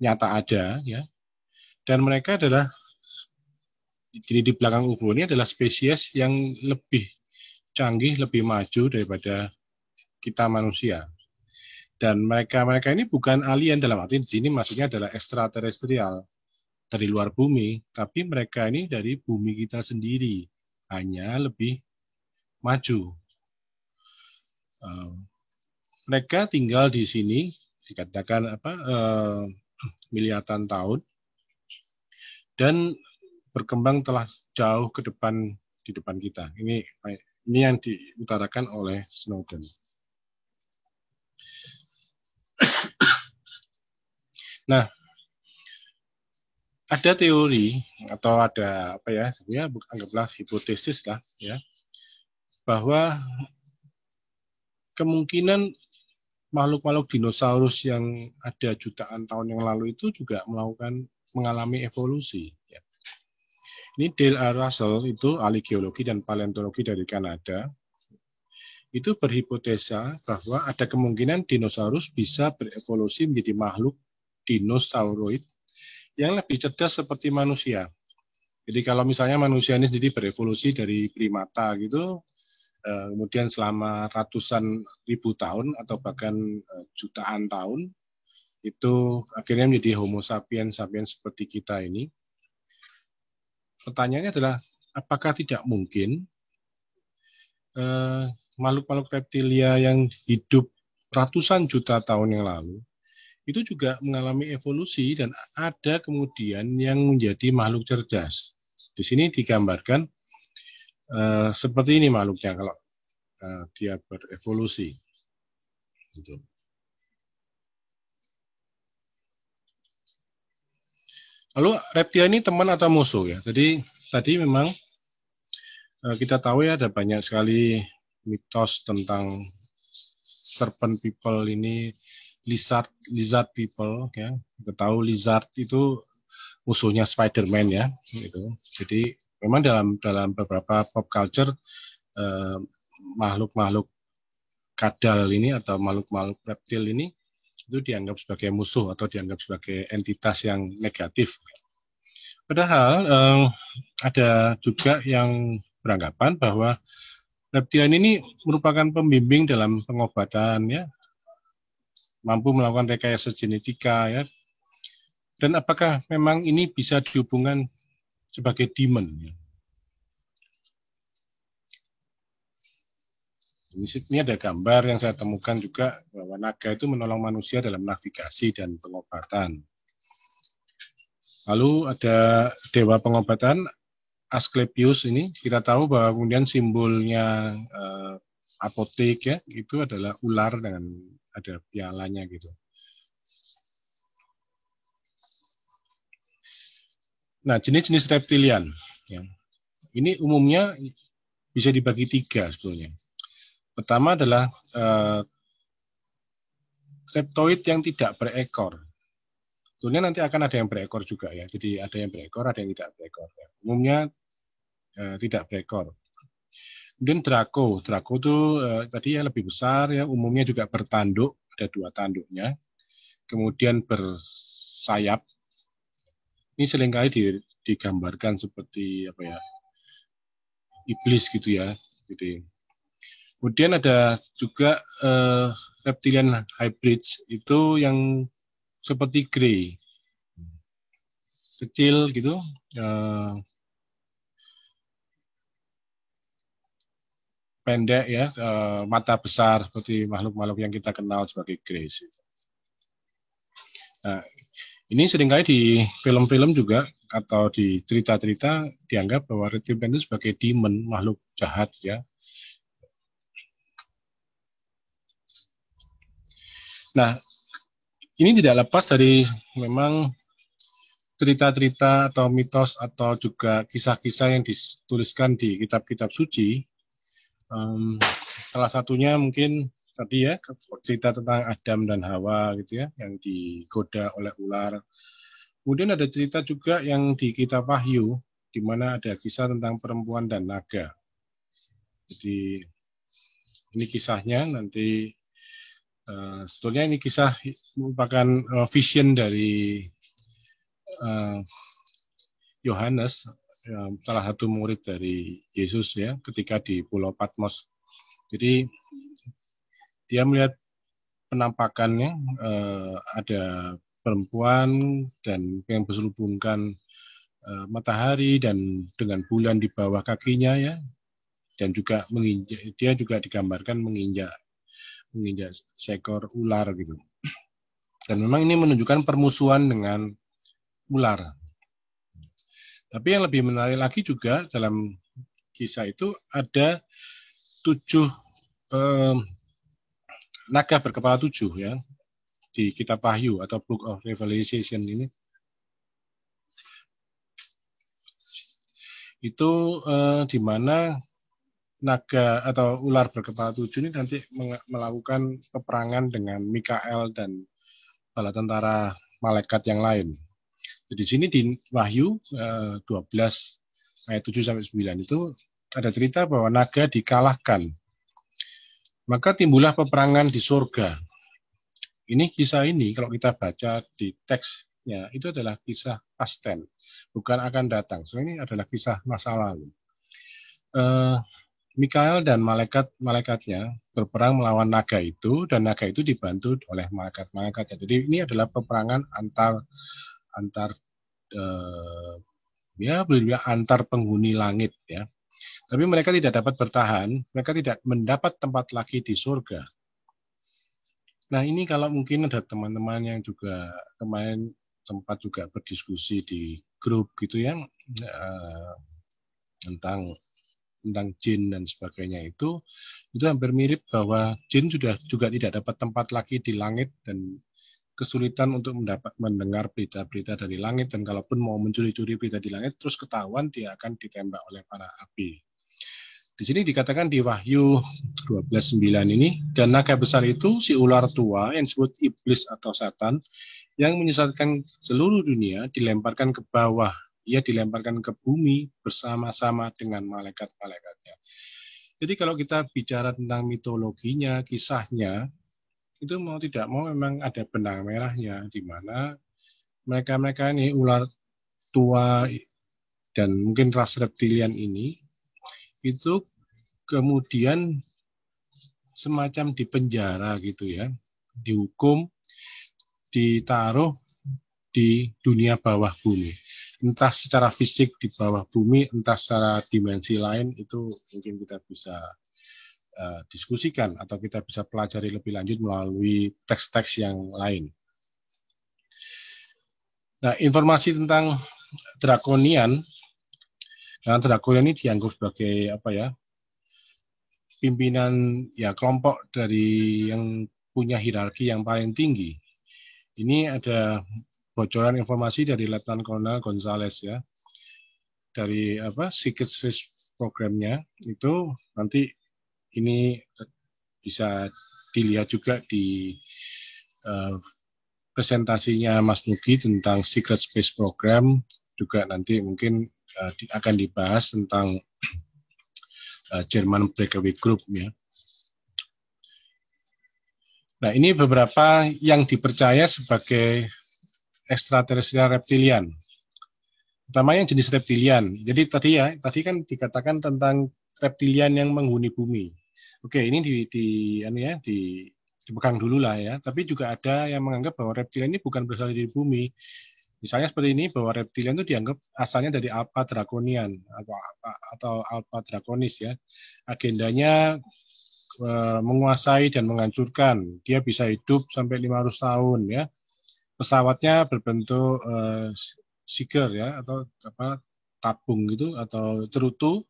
nyata ada ya. Dan mereka adalah, jadi di belakang UFO ini adalah spesies yang lebih canggih, lebih maju daripada kita manusia. Dan mereka ini bukan alien dalam arti ini maksudnya adalah ekstraterestrial dari luar bumi, tapi mereka ini dari bumi kita sendiri, hanya lebih maju. Mereka tinggal di sini dikatakan miliaran tahun dan berkembang telah jauh ke depan, di depan kita. Ini yang diutarakan oleh Snowden. Nah, ada teori atau ada sebenarnya anggaplah hipotesis lah ya, bahwa kemungkinan makhluk-makhluk dinosaurus yang ada jutaan tahun yang lalu itu juga mengalami evolusi ya. Ini Dale A. Russell, itu ahli geologi dan paleontologi dari Kanada, itu berhipotesa bahwa ada kemungkinan dinosaurus bisa berevolusi menjadi makhluk dinosauroid yang lebih cerdas seperti manusia. Jadi kalau misalnya manusia ini sendiri berevolusi dari primata gitu, kemudian selama ratusan ribu tahun atau bahkan jutaan tahun, itu akhirnya menjadi Homo sapiens sapiens seperti kita ini. Pertanyaannya adalah, apakah tidak mungkin makhluk-makhluk reptilia yang hidup ratusan juta tahun yang lalu itu juga mengalami evolusi dan ada kemudian yang menjadi makhluk cerdas. Di sini digambarkan seperti ini makhluknya kalau dia berevolusi. Gitu. Lalu reptil ini teman atau musuh ya? Jadi tadi memang kita tahu ya ada banyak sekali mitos tentang serpent people ini, lizard people ya. Kita tahu lizard itu musuhnya Spider-Man ya, gitu. Jadi memang dalam beberapa pop culture makhluk-makhluk kadal ini atau makhluk-makhluk reptil ini itu dianggap sebagai musuh atau dianggap sebagai entitas yang negatif. Padahal ada juga yang beranggapan bahwa reptilian ini merupakan pembimbing dalam pengobatan ya, mampu melakukan rekayasa genetika ya. Dan apakah memang ini bisa dihubungkan sebagai demon ya? Ini ada gambar yang saya temukan juga bahwa naga itu menolong manusia dalam navigasi dan pengobatan. Lalu ada dewa pengobatan Asklepios ini, kita tahu bahwa kemudian simbolnya apotek ya, itu adalah ular dengan ada pialanya gitu. Nah, jenis-jenis reptilian ya. Ini umumnya bisa dibagi 3 sebetulnya. Pertama adalah reptoid yang tidak berekor. Sebetulnya nanti akan ada yang berekor juga ya. Jadi ada yang berekor, ada yang tidak berekor. Ya. Umumnya tidak berekor. Kemudian Draco itu tadi ya lebih besar ya, umumnya juga bertanduk, ada 2 tanduknya. Kemudian bersayap. Ini seringkali digambarkan seperti apa ya? Iblis gitu ya. Jadi kemudian ada juga reptilian hybrids itu yang seperti grey, kecil gitu, pendek ya, mata besar seperti makhluk-makhluk yang kita kenal sebagai grey. Nah, ini seringkali di film-film juga atau di cerita-cerita dianggap bahwa reptilian itu sebagai demon, makhluk jahat ya. Nah, ini tidak lepas dari memang cerita-cerita atau mitos atau juga kisah-kisah yang dituliskan di kitab-kitab suci. Salah satunya mungkin tadi ya, cerita tentang Adam dan Hawa gitu ya, yang digoda oleh ular. Kemudian ada cerita juga yang di kitab Wahyu, di mana ada kisah tentang perempuan dan naga. Jadi ini kisahnya nanti sebetulnya ini kisah merupakan vision dari Yohanes, salah satu murid dari Yesus ya, ketika di Pulau Patmos. Jadi dia melihat penampakannya ada perempuan dan yang berselubungkan matahari dan dengan bulan di bawah kakinya ya, dan juga dia juga digambarkan menginjak seekor ular gitu. Dan memang ini menunjukkan permusuhan dengan ular. Tapi yang lebih menarik lagi juga dalam kisah itu ada 7 naga berkepala 7 ya di kitab Wahyu atau Book of Revelation ini. Itu di mana naga atau ular berkepala 7 ini nanti melakukan peperangan dengan Mikael dan bala tentara malaikat yang lain. Jadi di sini di Wahyu 12 ayat 7 sampai 9 itu ada cerita bahwa naga dikalahkan. Maka timbullah peperangan di surga. Ini kisah ini kalau kita baca di teksnya itu adalah kisah past tense, bukan akan datang. So ini adalah kisah masa lalu. Mikael dan malaikat-malaikatnya berperang melawan naga itu, dan naga itu dibantu oleh malaikat-malaikatnya. Jadi ini adalah peperangan antar antar penghuni langit, ya. Tapi mereka tidak dapat bertahan, mereka tidak mendapat tempat lagi di surga. Nah, ini kalau mungkin ada teman-teman yang juga kemarin sempat juga berdiskusi di grup gitu ya, tentang jin dan sebagainya, itu hampir mirip bahwa jin juga tidak dapat tempat lagi di langit dan kesulitan untuk mendengar berita-berita dari langit, dan kalaupun mau mencuri-curi berita di langit terus ketahuan, dia akan ditembak oleh para api. Di sini dikatakan di Wahyu 12:9 ini, dan naga besar itu si ular tua yang disebut iblis atau setan yang menyesatkan seluruh dunia dilemparkan ke bawah. Ia dilemparkan ke bumi bersama-sama dengan malaikat-malaikatnya. Jadi kalau kita bicara tentang mitologinya, kisahnya, itu mau tidak mau memang ada benang merahnya, di mana mereka-mereka ini ular tua dan mungkin ras reptilian ini itu kemudian semacam dipenjara gitu ya, dihukum, ditaruh di dunia bawah bumi. Entah secara fisik di bawah bumi, entah secara dimensi lain, itu mungkin kita bisa diskusikan atau kita bisa pelajari lebih lanjut melalui teks-teks yang lain. Nah, informasi tentang Drakonian, karena Drakonian ini dianggap sebagai pimpinan kelompok dari yang punya hierarki yang paling tinggi. Ini ada bocoran informasi dari Letnan Kolonel Gonzales ya, dari Secret Service programnya itu. Nanti ini bisa dilihat juga di presentasinya Mas Nugi tentang Secret Space Program, juga nanti mungkin akan dibahas tentang German Breakaway Group ya. Nah, ini beberapa yang dipercaya sebagai ekstraterestrial reptilian. Pertama yang jenis reptilian. Jadi tadi kan dikatakan tentang reptilian yang menghuni bumi. Oke, ini dipegang dulu lah ya. Tapi juga ada yang menganggap bahwa reptilian ini bukan berasal dari bumi. Misalnya seperti ini, bahwa reptilian itu dianggap asalnya dari Alpha Draconian atau Alpha Draconis ya. Agendanya menguasai dan menghancurkan. Dia bisa hidup sampai 500 tahun ya. Pesawatnya berbentuk seeker ya, atau tabung gitu, atau cerutu,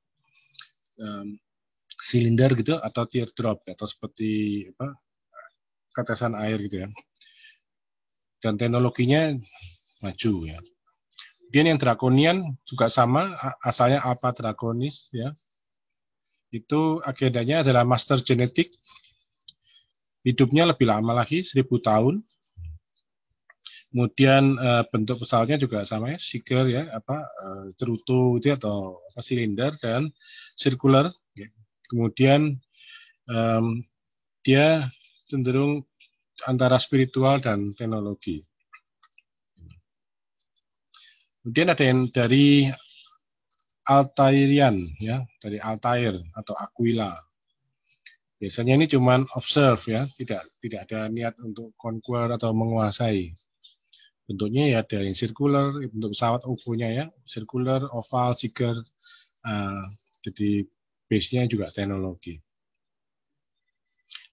silinder gitu, atau teardrop atau seperti tetesan air gitu ya. Dan teknologinya maju ya. Kemudian yang Draconian juga sama, asalnya Alpha Draconis ya. Itu agendanya adalah master genetik. Hidupnya lebih lama lagi, 1000 tahun. Kemudian bentuk pesawatnya juga sama ya, seeker ya, cerutu itu atau silinder dan circular. Ya. Kemudian dia cenderung antara spiritual dan teknologi. Kemudian ada yang dari Altairian ya, dari Altair atau Aquila. Biasanya ini cuma observe ya, tidak ada niat untuk conquer atau menguasai. Bentuknya ya ada yang circular, bentuk pesawat UFO-nya ya, circular, oval, seeker. Jadi base-nya juga teknologi.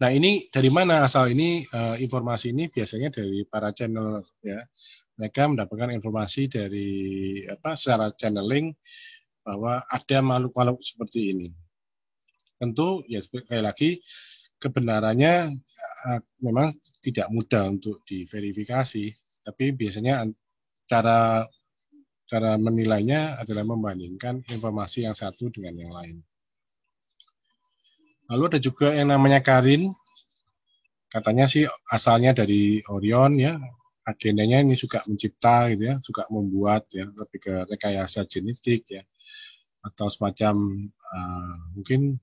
Nah, ini dari mana asal ini informasi ini? Biasanya dari para channel ya. Mereka mendapatkan informasi dari secara channeling bahwa ada makhluk-makhluk seperti ini. Tentu ya sekali lagi kebenarannya memang tidak mudah untuk diverifikasi, tapi biasanya cara menilainya adalah membandingkan informasi yang satu dengan yang lain. Lalu ada juga yang namanya Karin, katanya sih asalnya dari Orion ya, agendanya ini suka mencipta gitu ya, suka membuat ya, lebih ke rekayasa genetik ya. atau semacam mungkin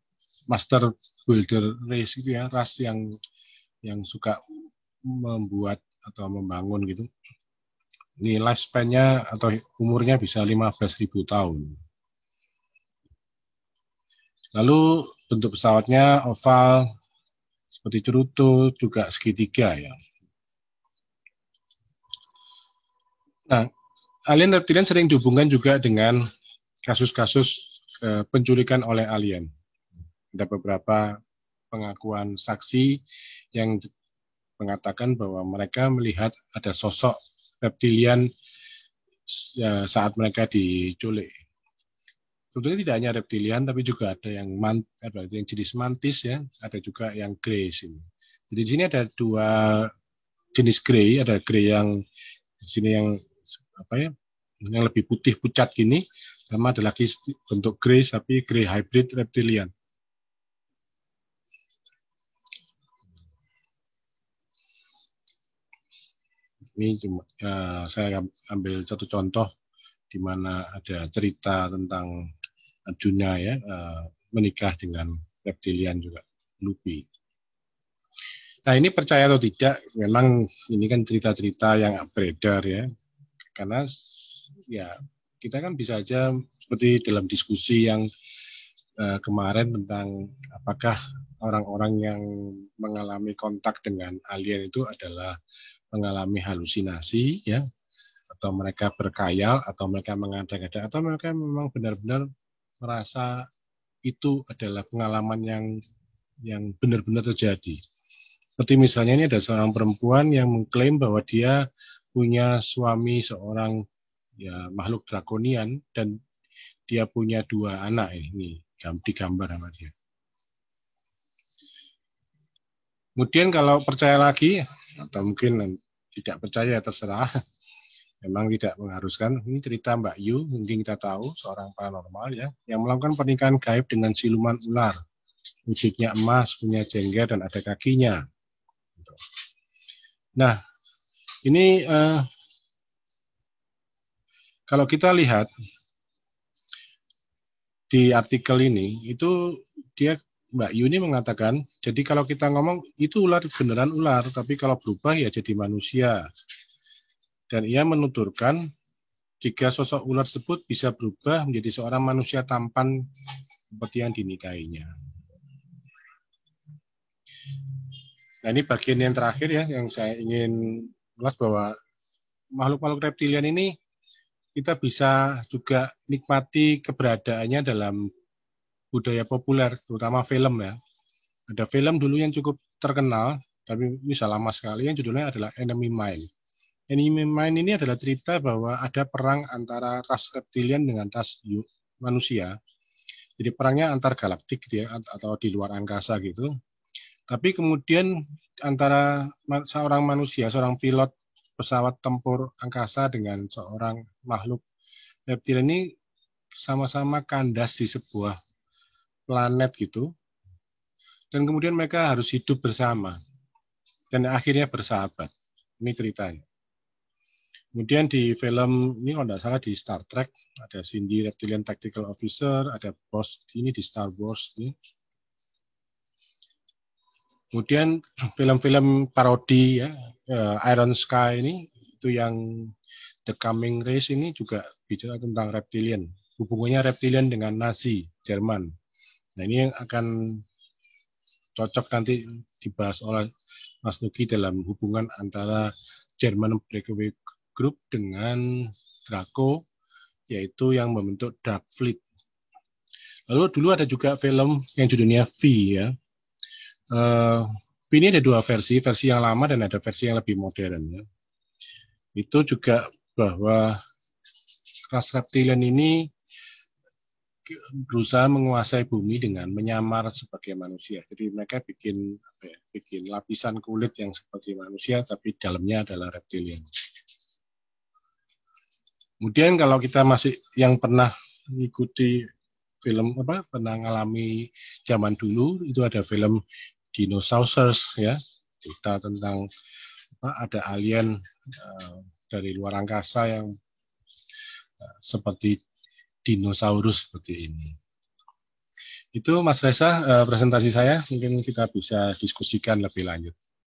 master builder race gitu ya, ras yang suka membuat atau membangun gitu. Ini lifespan-nya atau umurnya bisa 15.000 tahun. Lalu bentuk pesawatnya oval seperti cerutu, juga segitiga ya. Nah, alien reptilian sering dihubungkan juga dengan kasus-kasus penculikan oleh alien. Ada beberapa pengakuan saksi yang mengatakan bahwa mereka melihat ada sosok reptilian saat mereka diculik. Sebetulnya tidak hanya reptilian, tapi juga ada yang jenis mantis ya, ada juga yang grey sini. Jadi di sini ada dua jenis grey, ada grey yang di sini yang yang lebih putih pucat gini, sama ada lagi bentuk grey tapi grey hybrid reptilian. Ini cuma saya ambil satu contoh di mana ada cerita tentang Arjuna ya menikah dengan reptilian juga, Lupi. Nah ini percaya atau tidak, memang ini kan cerita-cerita yang beredar ya, karena ya kita kan bisa aja seperti dalam diskusi yang kemarin tentang apakah orang-orang yang mengalami kontak dengan alien itu adalah mengalami halusinasi ya, atau mereka berkhayal, atau mereka mengada-ngada, atau mereka memang benar-benar merasa itu adalah pengalaman yang benar-benar terjadi. Seperti misalnya ini ada seorang perempuan yang mengklaim bahwa dia punya suami seorang ya makhluk drakonian dan dia punya 2 anak ini digambar sama dia. Kemudian kalau percaya lagi atau mungkin tidak percaya terserah. Memang tidak mengharuskan. Ini cerita Mbak Yu, mungkin kita tahu, seorang paranormal ya, yang melakukan pernikahan gaib dengan siluman ular. Wujudnya emas, punya jengger, dan ada kakinya. Nah, ini kalau kita lihat di artikel ini, itu dia Mbak Yu ini mengatakan, jadi kalau kita ngomong, itu ular beneran ular, tapi kalau berubah ya jadi manusia. Dan ia menuturkan, jika sosok ular tersebut bisa berubah menjadi seorang manusia tampan seperti yang dinikahinya. Nah ini bagian yang terakhir ya, yang saya ingin ulas bahwa makhluk-makhluk reptilian ini kita bisa juga nikmati keberadaannya dalam budaya populer, terutama film ya. Ada film dulu yang cukup terkenal, tapi bisa lama sekali, yang judulnya adalah Enemy Mine. Enemy Mine ini adalah cerita bahwa ada perang antara ras reptilian dengan ras manusia. Jadi perangnya antar galaktik gitu ya, atau di luar angkasa gitu. Tapi kemudian antara seorang manusia, seorang pilot pesawat tempur angkasa dengan seorang makhluk reptil ini sama-sama kandas di sebuah planet gitu. Dan kemudian mereka harus hidup bersama. Dan akhirnya bersahabat. Ini ceritanya. Kemudian di film ini kalau tidak salah di Star Trek ada Cindy Reptilian Tactical Officer, ada Boss ini di Star Wars ini. Kemudian film-film parodi ya, Iron Sky ini itu yang The Coming Race ini juga bicara tentang reptilian. Hubungannya reptilian dengan Nazi Jerman. Nah ini yang akan cocok nanti dibahas oleh Mas Nugi dalam hubungan antara German Breakaway Group dengan Draco, yaitu yang membentuk Dark Fleet. Lalu dulu ada juga film yang judulnya V ya. V ini ada 2 versi yang lama dan ada versi yang lebih modern ya. Itu juga bahwa ras reptilian ini berusaha menguasai bumi dengan menyamar sebagai manusia. Jadi mereka bikin lapisan kulit yang seperti manusia, tapi dalamnya adalah reptilian. Kemudian kalau kita masih yang pernah mengikuti film pernah ngalami zaman dulu, itu ada film Dinosaurs ya, cerita tentang ada alien dari luar angkasa yang seperti dinosaurus seperti ini. Itu Mas Reza presentasi saya, mungkin kita bisa diskusikan lebih lanjut.